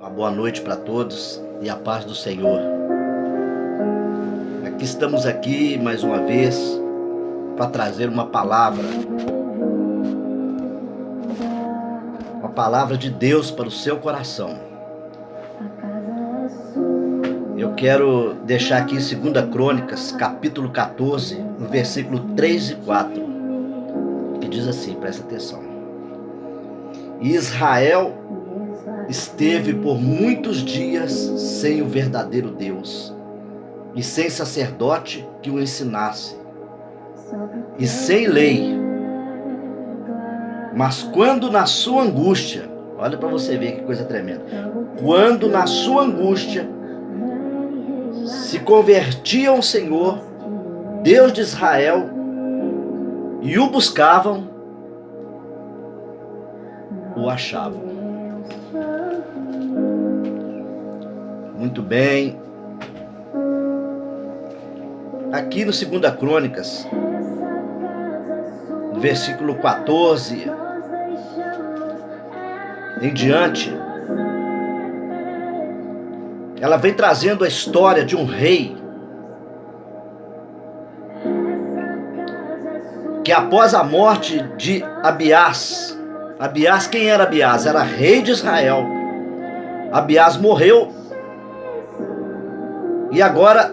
Uma boa noite para todos e a paz do Senhor. Estamos aqui mais uma vez para trazer uma palavra de Deus para o seu coração. Eu quero deixar aqui 2 Crônicas, capítulo 14, no versículo 3 e 4, que diz assim, presta atenção. Israel esteve por muitos dias sem o verdadeiro Deus, e sem sacerdote que o ensinasse, e sem lei. Mas quando na sua angústia, olha para você ver que coisa tremenda, quando na sua angústia se convertia ao Senhor, Deus de Israel, e o buscavam, o achavam. Muito bem. Aqui no 2 Crônicas, versículo 14 em diante, ela vem trazendo a história de um rei que após a morte de Abiás, quem era Abiás? Era rei de Israel. Abiás morreu e agora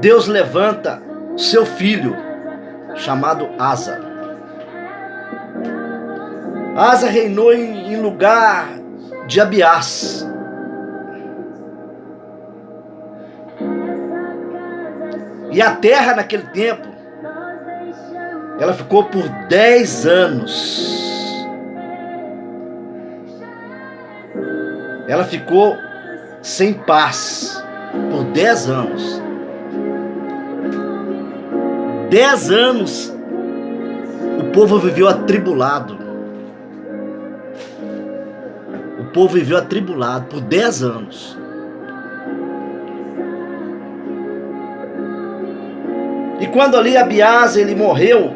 Deus levanta seu filho, chamado Asa. Asa reinou em lugar de Abiás. E a terra naquele tempo, ela ficou por 10 anos. Ela ficou sem paz por 10 anos. 10 anos o povo viveu atribulado. O povo viveu atribulado por 10 anos. E quando ali Abiás ele morreu,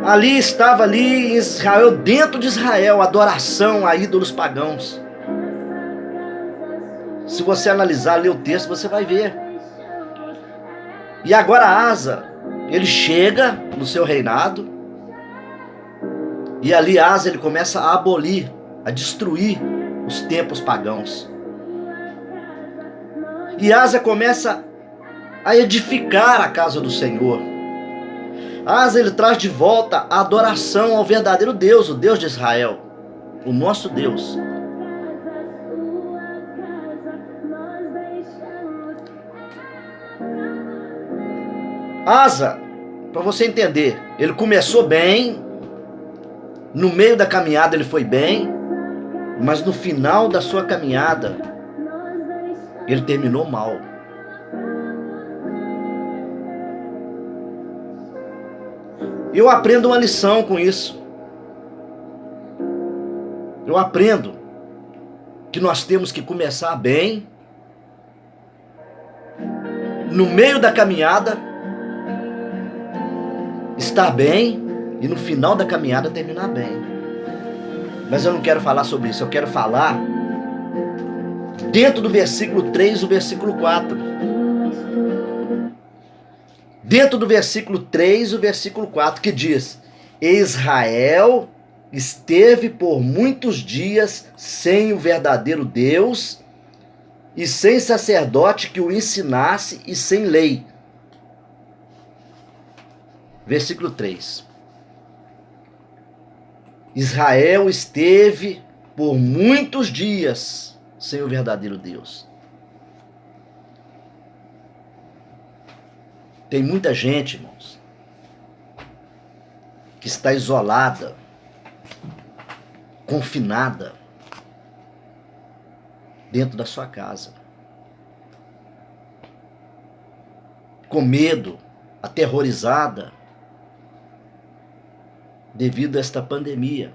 ali estava ali em Israel, dentro de Israel, adoração a ídolos pagãos. Se você analisar, ler o texto, você vai ver. E agora Asa, ele chega no seu reinado, e ali Asa ele começa a abolir, a destruir os templos pagãos. E Asa começa a edificar a casa do Senhor. Asa ele traz de volta a adoração ao verdadeiro Deus, o Deus de Israel, o nosso Deus. Asa, para você entender, ele começou bem, no meio da caminhada ele foi bem, mas no final da sua caminhada, ele terminou mal. Eu aprendo uma lição com isso. Eu aprendo que nós temos que começar bem, no meio da caminhada, estar bem, e no final da caminhada terminar bem. Mas eu não quero falar sobre isso, eu quero falar dentro do versículo 3 e o versículo 4. Dentro do versículo 3 e o versículo 4, que diz: Israel esteve por muitos dias sem o verdadeiro Deus, e sem sacerdote que o ensinasse, e sem lei. Versículo 3. Israel esteve por muitos dias sem o verdadeiro Deus. Tem muita gente, irmãos, que está isolada, confinada, dentro da sua casa, com medo, aterrorizada, devido a esta pandemia.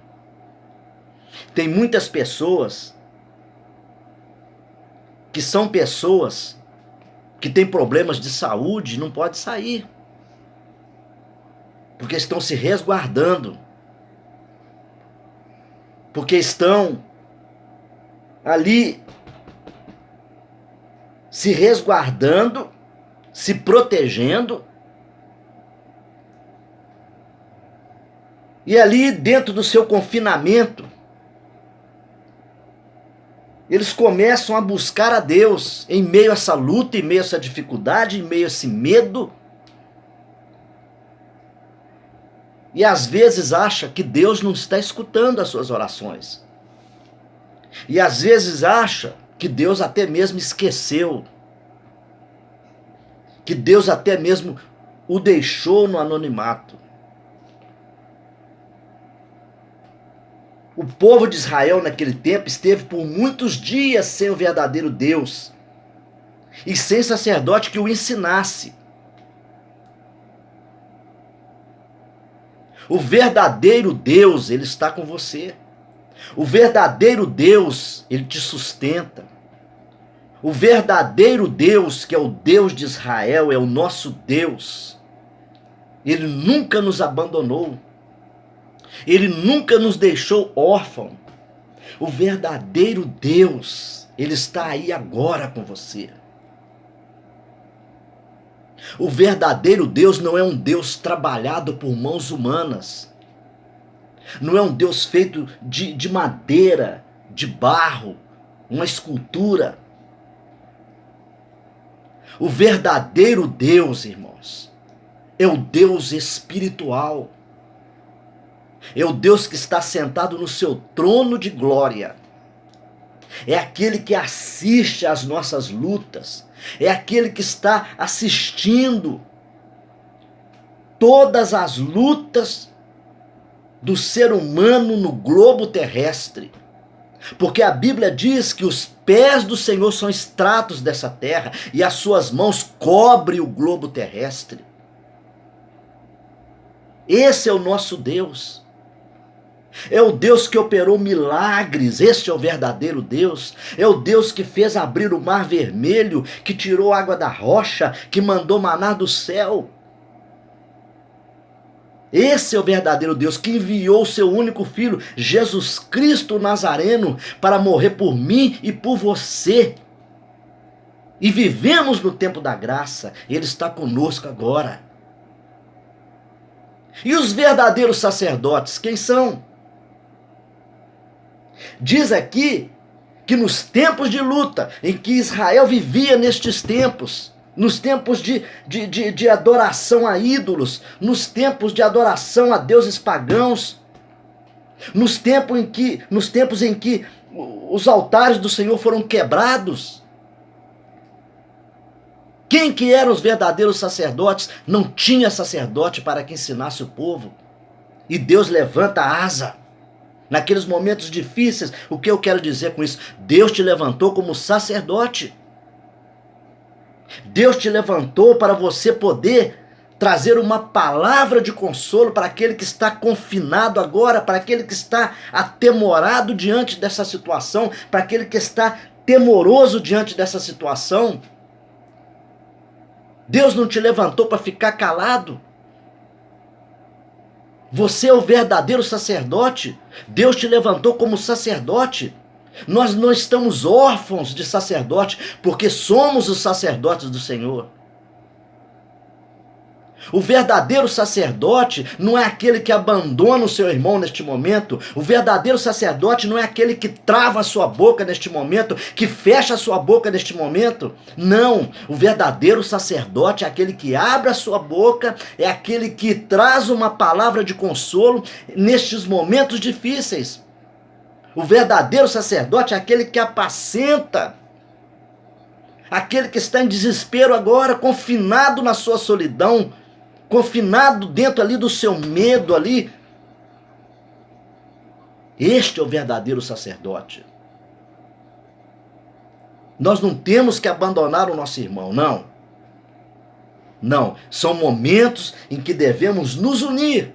Tem muitas pessoas que são pessoas que têm problemas de saúde e não podem sair, porque estão se resguardando. porque estão ali se resguardando, se protegendo. E ali dentro do seu confinamento, eles começam a buscar a Deus em meio a essa luta, em meio a essa dificuldade, em meio a esse medo. E às vezes acha que Deus não está escutando as suas orações. E às vezes acha que Deus até mesmo esqueceu. Que Deus até mesmo o deixou no anonimato. O povo de Israel naquele tempo esteve por muitos dias sem o verdadeiro Deus e sem sacerdote que o ensinasse. O verdadeiro Deus, ele está com você. O verdadeiro Deus, ele te sustenta. O verdadeiro Deus, que é o Deus de Israel, é o nosso Deus. Ele nunca nos abandonou. Ele nunca nos deixou órfãos. O verdadeiro Deus, ele está aí agora com você. O verdadeiro Deus não é um Deus trabalhado por mãos humanas. Não é um Deus feito de madeira, de barro, uma escultura. O verdadeiro Deus, irmãos, é o Deus espiritual. É o Deus que está sentado no seu trono de glória. É aquele que assiste às nossas lutas. É aquele que está assistindo todas as lutas do ser humano no globo terrestre. Porque a Bíblia diz que os pés do Senhor são estratos dessa terra e as suas mãos cobrem o globo terrestre. Esse é o nosso Deus. É o Deus que operou milagres, este é o verdadeiro Deus. É o Deus que fez abrir o mar vermelho, que tirou água da rocha, que mandou maná do céu. Esse é o verdadeiro Deus que enviou o seu único filho, Jesus Cristo Nazareno, para morrer por mim e por você. E vivemos no tempo da graça, ele está conosco agora. E os verdadeiros sacerdotes, quem são? Diz aqui que nos tempos de luta, em que Israel vivia nestes tempos, nos tempos de adoração a ídolos, nos tempos de adoração a deuses pagãos, nos tempos em que os altares do Senhor foram quebrados, quem que eram os verdadeiros sacerdotes? Não tinha sacerdote para que ensinasse o povo. E Deus levanta a asa. Naqueles momentos difíceis, o que eu quero dizer com isso? Deus te levantou como sacerdote. Deus te levantou para você poder trazer uma palavra de consolo para aquele que está confinado agora, para aquele que está atemorado diante dessa situação, para aquele que está temoroso diante dessa situação. Deus não te levantou para ficar calado. Você é o verdadeiro sacerdote. Deus te levantou como sacerdote. Nós não estamos órfãos de sacerdote, porque somos os sacerdotes do Senhor. O verdadeiro sacerdote não é aquele que abandona o seu irmão neste momento. O verdadeiro sacerdote não é aquele que trava a sua boca neste momento, que fecha a sua boca neste momento. Não, o verdadeiro sacerdote é aquele que abre a sua boca, é aquele que traz uma palavra de consolo nestes momentos difíceis. O verdadeiro sacerdote é aquele que apacenta, aquele que está em desespero agora, confinado na sua solidão, confinado dentro ali do seu medo ali. Este é o verdadeiro sacerdote. Nós não temos que abandonar o nosso irmão, não. Não, são momentos em que devemos nos unir.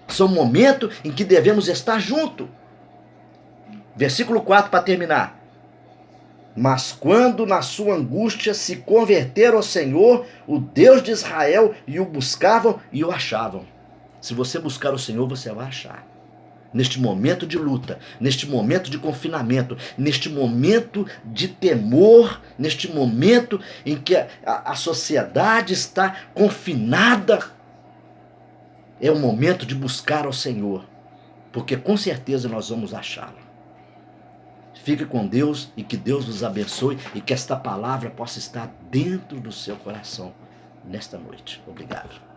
São momentos em que devemos estar juntos. Versículo 4 para terminar. Mas quando na sua angústia se converteram ao Senhor, o Deus de Israel, e o buscavam e o achavam. Se você buscar o Senhor, você vai achar. neste momento de luta, neste momento de confinamento, neste momento de temor, neste momento em que a sociedade está confinada, é o momento de buscar ao Senhor, porque com certeza nós vamos achá-lo. Fique com Deus e que Deus nos abençoe e que esta palavra possa estar dentro do seu coração nesta noite. Obrigado.